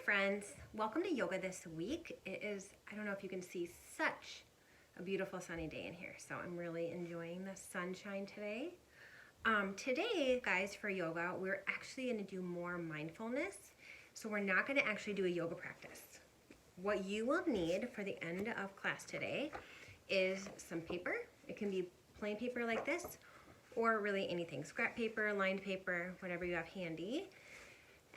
friends, welcome to yoga this week. It is, I don't know if you can see, such a beautiful sunny day in here, so I'm really enjoying the sunshine today. Today, guys, for yoga, we're actually going to do more mindfulness, so we're not going to actually do a yoga practice. What you will need for the end of class today is some paper. It can be plain paper like this, or really anything, scrap paper, lined paper, whatever you have handy.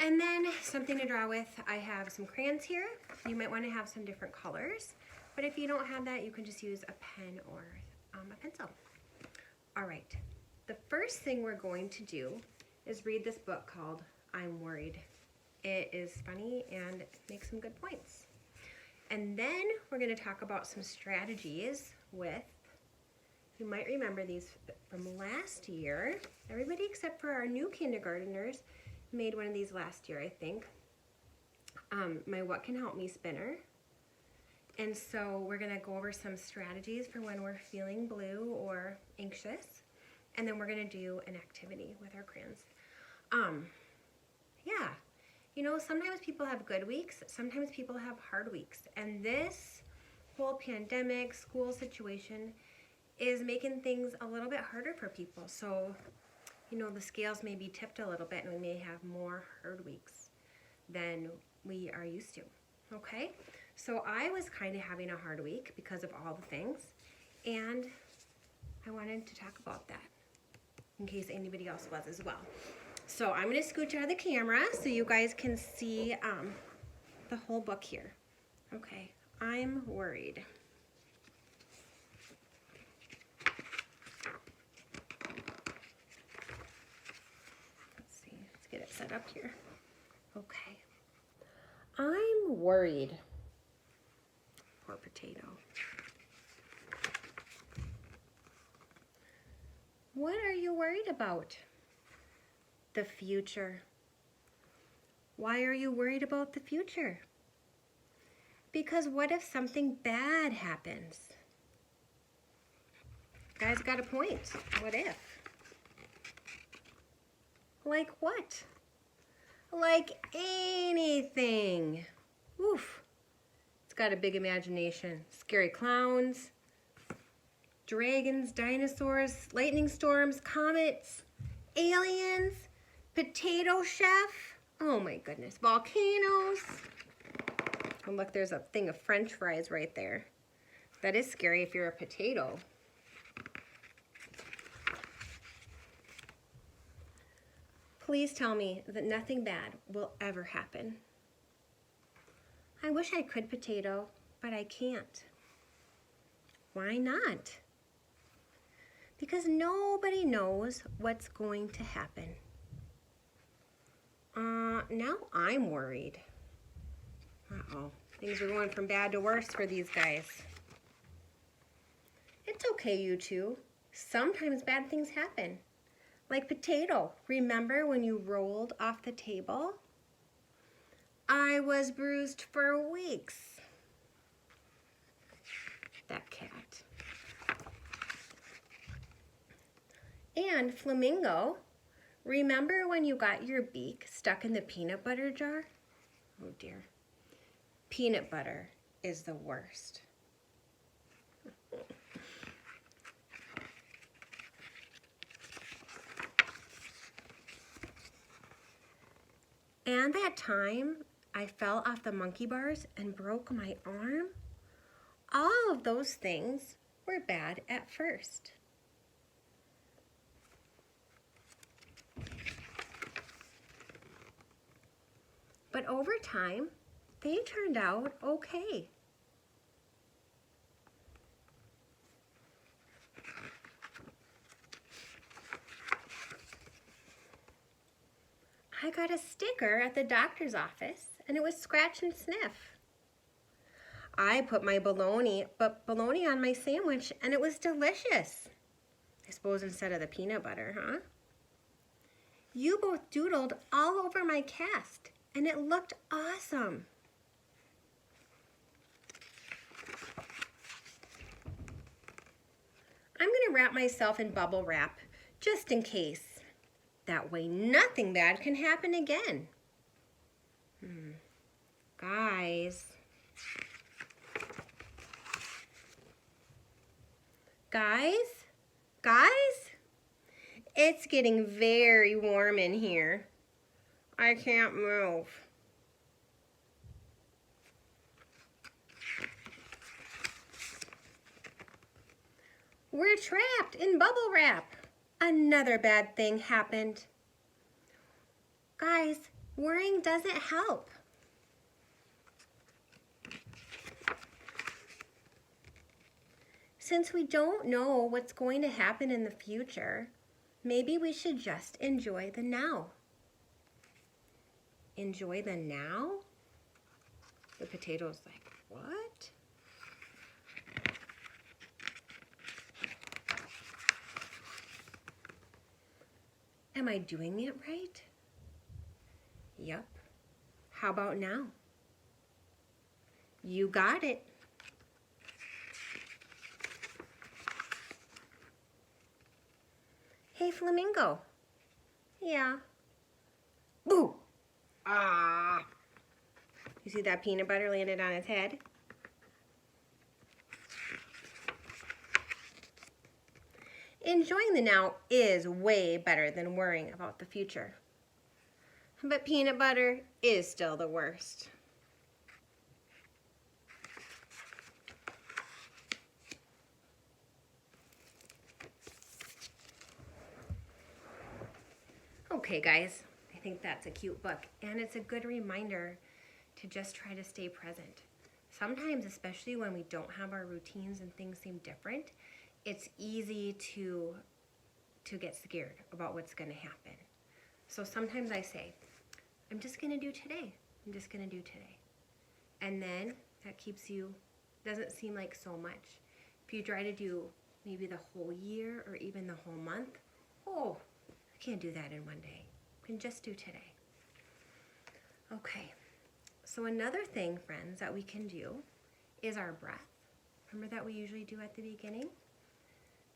And then something to draw with. I have some crayons here. You might want to have some different colors, but if you don't have that, you can just use a pen or a pencil. All right, the first thing we're going to do is read this book called I'm Worried. It is funny and makes some good points. And then we're going to talk about some strategies with, you might remember these from last year. Everybody except for our new kindergartners made one of these last year, I think. My What Can Help Me spinner. And so we're gonna go over some strategies for when we're feeling blue or anxious. And then we're gonna do an activity with our crayons. Yeah, you know, sometimes people have good weeks, sometimes people have hard weeks. And this whole pandemic, school situation is making things a little bit harder for people. So, you know, the scales may be tipped a little bit and we may have more hard weeks than we are used to, okay? So I was kind of having a hard week because of all the things, and I wanted to talk about that in case anybody else was as well. So I'm gonna scooch out of the camera so you guys can see the whole book here. Okay, I'm worried. Get it set up here. Okay. I'm worried. Poor potato. What are you worried about? The future. Why are you worried about the future? Because what if something bad happens? Guys got a point. What if? Like what? Like anything. Oof. It's got a big imagination. Scary clowns, dragons, dinosaurs, lightning storms, comets, aliens, potato chef. Oh my goodness. Volcanoes. And look, there's a thing of French fries right there. That is scary if you're a potato. Please tell me that nothing bad will ever happen. I wish I could, potato, but I can't. Why not? Because nobody knows what's going to happen. Now I'm worried. Uh-oh, things are going from bad to worse for these guys. It's okay, you two. Sometimes bad things happen. Like potato, remember when you rolled off the table? I was bruised for weeks. That cat. And flamingo, remember when you got your beak stuck in the peanut butter jar? Oh dear. Peanut butter is the worst. And that time I fell off the monkey bars and broke my arm, all of those things were bad at first. But over time, they turned out okay. I got a sticker at the doctor's office and it was scratch and sniff. I put my bologna on my sandwich and it was delicious. I suppose instead of the peanut butter, huh? You both doodled all over my cast and it looked awesome. I'm gonna wrap myself in bubble wrap just in case. That way nothing bad can happen again. Guys, it's getting very warm in here. I can't move. We're trapped in bubble wrap. Another bad thing happened. Guys, worrying doesn't help. Since we don't know what's going to happen in the future, maybe we should just enjoy the now. Enjoy the now? The potato's like, what? Am I doing it right? Yep. How about now? You got it. Hey, Flamingo. Yeah. Boo! Ah! You see that peanut butter landed on his head? Enjoying the now is way better than worrying about the future. But peanut butter is still the worst. Okay, guys, I think that's a cute book, and it's a good reminder to just try to stay present. Sometimes, especially when we don't have our routines and things seem different, it's easy to get scared about what's going to happen. So sometimes I say, I'm just going to do today. I'm just going to do today. And then that keeps you, doesn't seem like so much. If you try to do maybe the whole year or even the whole month, oh, I can't do that in one day. I can just do today. Okay, so another thing, friends, that we can do is our breath. Remember that we usually do at the beginning?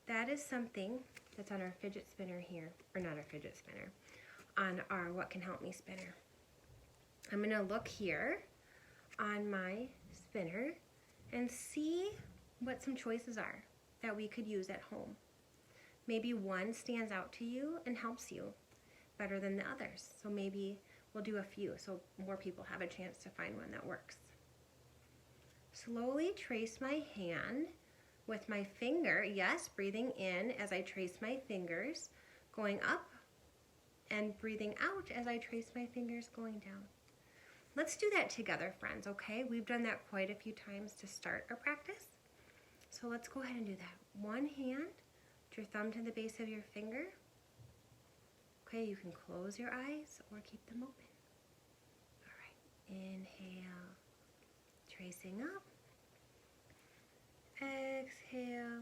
That is something that's on our fidget spinner here, or not our fidget spinner, on our What Can Help Me spinner. I'm gonna look here on my spinner and see what some choices are that we could use at home. Maybe one stands out to you and helps you better than the others. So maybe we'll do a few so more people have a chance to find one that works. Slowly trace my hand with my finger, yes, breathing in as I trace my fingers, going up, and breathing out as I trace my fingers going down. Let's do that together, friends, okay? We've done that quite a few times to start our practice. So let's go ahead and do that. One hand, put your thumb to the base of your finger. Okay, you can close your eyes or keep them open. All right, inhale, tracing up. Exhale,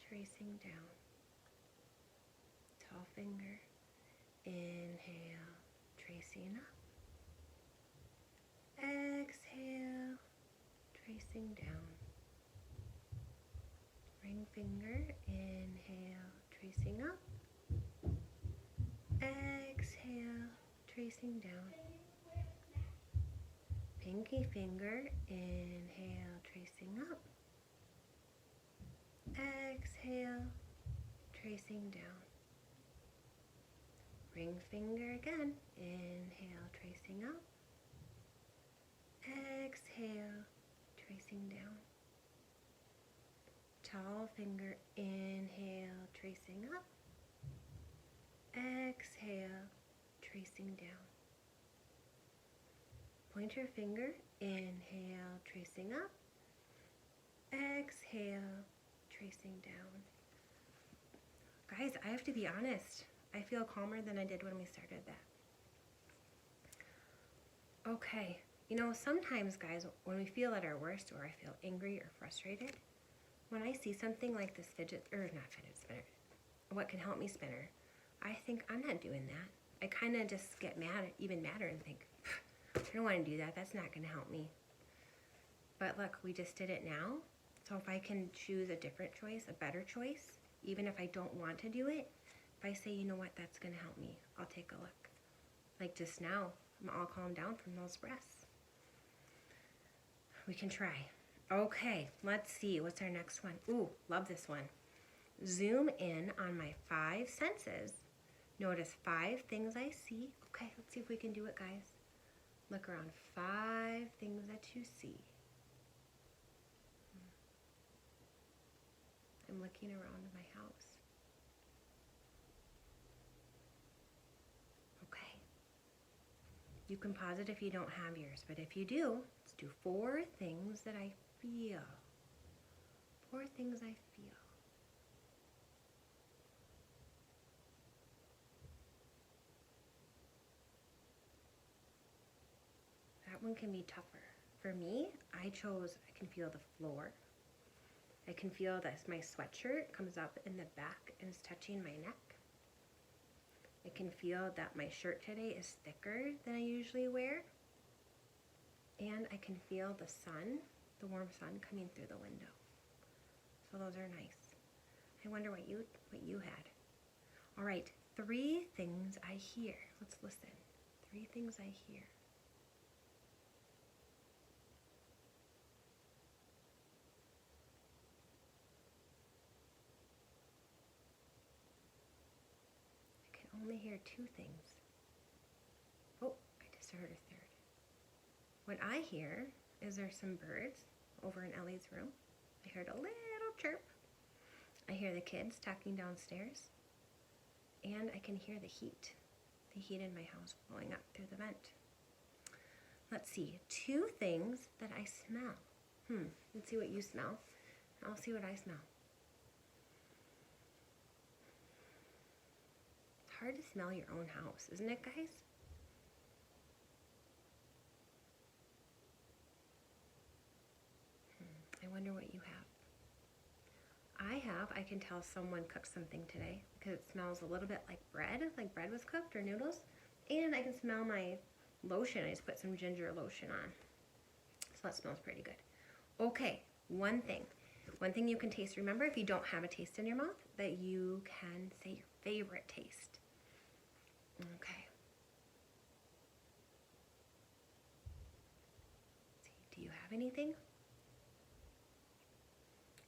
tracing down. Tall finger. Inhale, tracing up. Exhale, tracing down. Ring finger. Inhale, tracing up. Exhale, tracing down. Pinky finger. Inhale, tracing up. Exhale, tracing down. Ring finger again. Inhale, tracing up. Exhale, tracing down. Tall finger. Inhale, tracing up. Exhale, tracing down. Pointer finger. Inhale, tracing up. Exhale, tracing down. Guys, I have to be honest. I feel calmer than I did when we started that. Okay, you know, sometimes, guys, when we feel at our worst or I feel angry or frustrated, when I see something like this not fidget spinner, What Can Help Me spinner, I think I'm not doing that. I kind of just get even madder and think, I don't want to do that. That's not going to help me. But look, we just did it now. So if I can choose a different choice, a better choice, even if I don't want to do it, if I say, you know what, that's going to help me, I'll take a look. Like just now, I'm all calmed down from those breaths. We can try. Okay, let's see. What's our next one? Ooh, love this one. Zoom in on my 5 senses. Notice 5 things I see. Okay, let's see if we can do it, guys. Look around. 5 things that you see. I'm looking around my house. Okay. You can pause it if you don't have yours, but if you do, let's do 4 things that I feel. 4 things I feel. That one can be tougher. For me, I chose, I can feel the floor. I can feel that my sweatshirt comes up in the back and is touching my neck. I can feel that my shirt today is thicker than I usually wear. And I can feel the sun, the warm sun coming through the window. So those are nice. I wonder what you had. All right, 3 things I hear. Let's listen. 3 things I hear. Only hear 2 things. Oh, I just heard a 3rd. What I hear is there's some birds over in Ellie's room. I heard a little chirp. I hear the kids talking downstairs. And I can hear the heat in my house blowing up through the vent. Let's see, 2 things that I smell. Let's see what you smell. I'll see what I smell. Hard to smell your own house, isn't it, guys? I wonder what you have. I can tell someone cooked something today because it smells a little bit like bread was cooked or noodles. And I can smell my lotion. I just put some ginger lotion on. So that smells pretty good. Okay, one thing you can taste. Remember, if you don't have a taste in your mouth, that you can say your favorite taste. Okay. Let's see, do you have anything?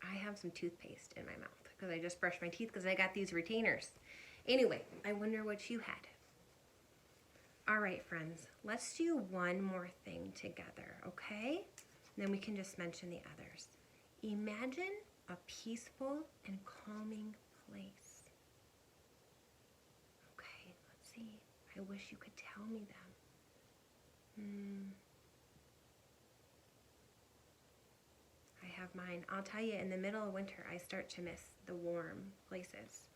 I have some toothpaste in my mouth because I just brushed my teeth because I got these retainers. Anyway, I wonder what you had. All right, friends, let's do one more thing together, okay? And then we can just mention the others. Imagine a peaceful and calming place. See, I wish you could tell me them. I have mine. I'll tell you, in the middle of winter, I start to miss the warm places.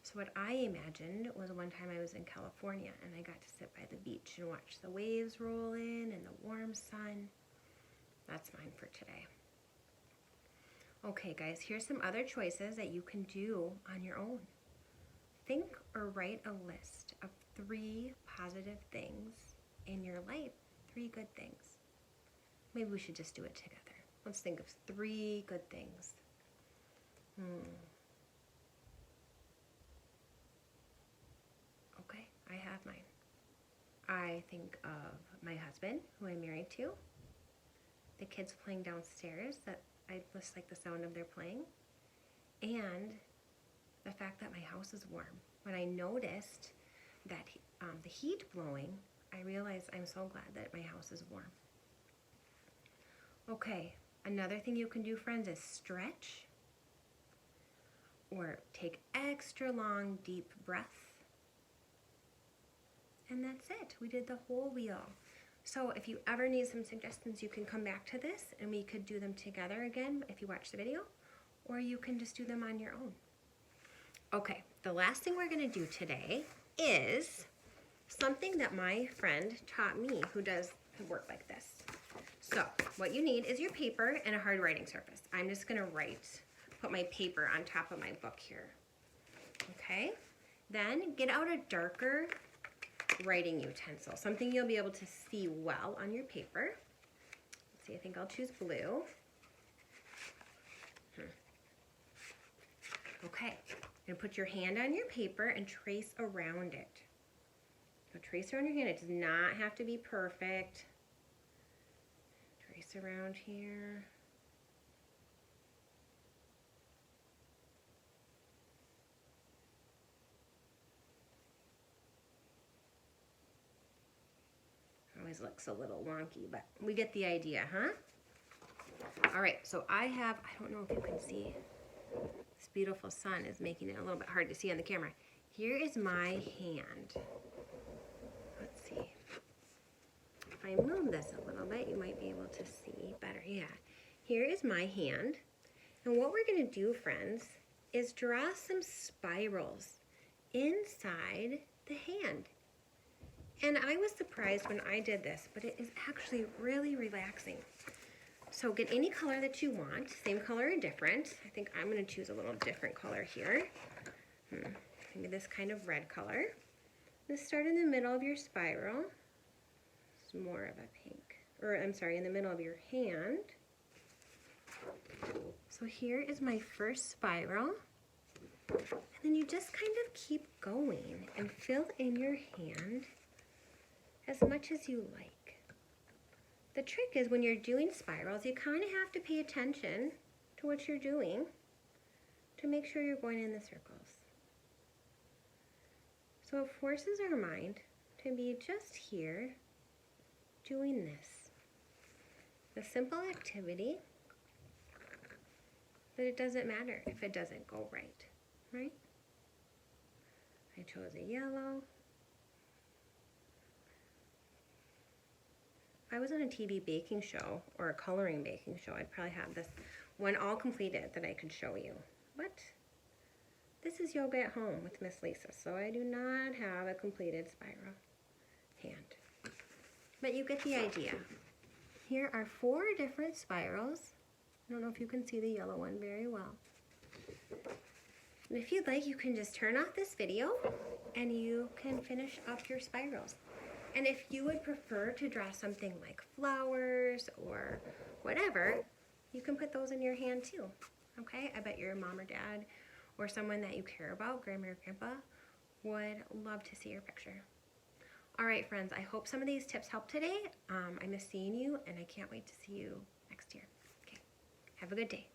So what I imagined was one time I was in California and I got to sit by the beach and watch the waves roll in and the warm sun. That's mine for today. Okay, guys, here's some other choices that you can do on your own. Think or write a list of 3 positive things in your life. 3 good things. Maybe we should just do it together. Let's think of 3 good things. Okay, I have mine. I think of my husband, who I'm married to. The kids playing downstairs, that I just like the sound of their playing. And the fact that my house is warm. When I noticed that the heat blowing, I realized I'm so glad that my house is warm. Okay, another thing you can do, friends, is stretch or take extra long, deep breaths. And that's it. We did the whole wheel. So if you ever need some suggestions, you can come back to this and we could do them together again if you watch the video, or you can just do them on your own. Okay, the last thing we're going to do today is something that my friend taught me who does work like this. So what you need is your paper and a hard writing surface. I'm just going to put my paper on top of my book here. Okay, then get out a darker writing utensil, something you'll be able to see well on your paper. Let's see, I think I'll choose blue. Okay, you're gonna put your hand on your paper and trace around it. So trace around your hand. It does not have to be perfect. trace around here. Always looks a little wonky, but we get the idea, huh? All right, so I don't know if you can see, this beautiful sun is making it a little bit hard to see on the camera. Here is my hand. Let's see. If I move this a little bit, you might be able to see better. Yeah, here is my hand. And what we're gonna do, friends, is draw some spirals inside the hand. And I was surprised when I did this, but it is actually really relaxing. So get any color that you want, same color or different. I think I'm gonna choose a little different color here. Maybe this kind of red color. Let's start in the middle of your spiral. It's more of a pink, or I'm sorry, in the middle of your hand. So here is my first spiral. And then you just kind of keep going and fill in your hand as much as you like. The trick is when you're doing spirals, you kind of have to pay attention to what you're doing to make sure you're going in the circles. So it forces our mind to be just here doing this. The simple activity that it doesn't matter if it doesn't go right, right? I chose a yellow. If I was on a TV baking show or a coloring baking show, I'd probably have this one all completed that I could show you. But this is yoga at home with Miss Lisa, so I do not have a completed spiral hand. But you get the idea. Here are 4 different spirals. I don't know if you can see the yellow one very well. And if you'd like, you can just turn off this video and you can finish up your spirals. And if you would prefer to draw something like flowers or whatever, you can put those in your hand too, okay? I bet your mom or dad or someone that you care about, grandma or grandpa, would love to see your picture. All right, friends, I hope some of these tips helped today. I miss seeing you, and I can't wait to see you next year. Okay, have a good day.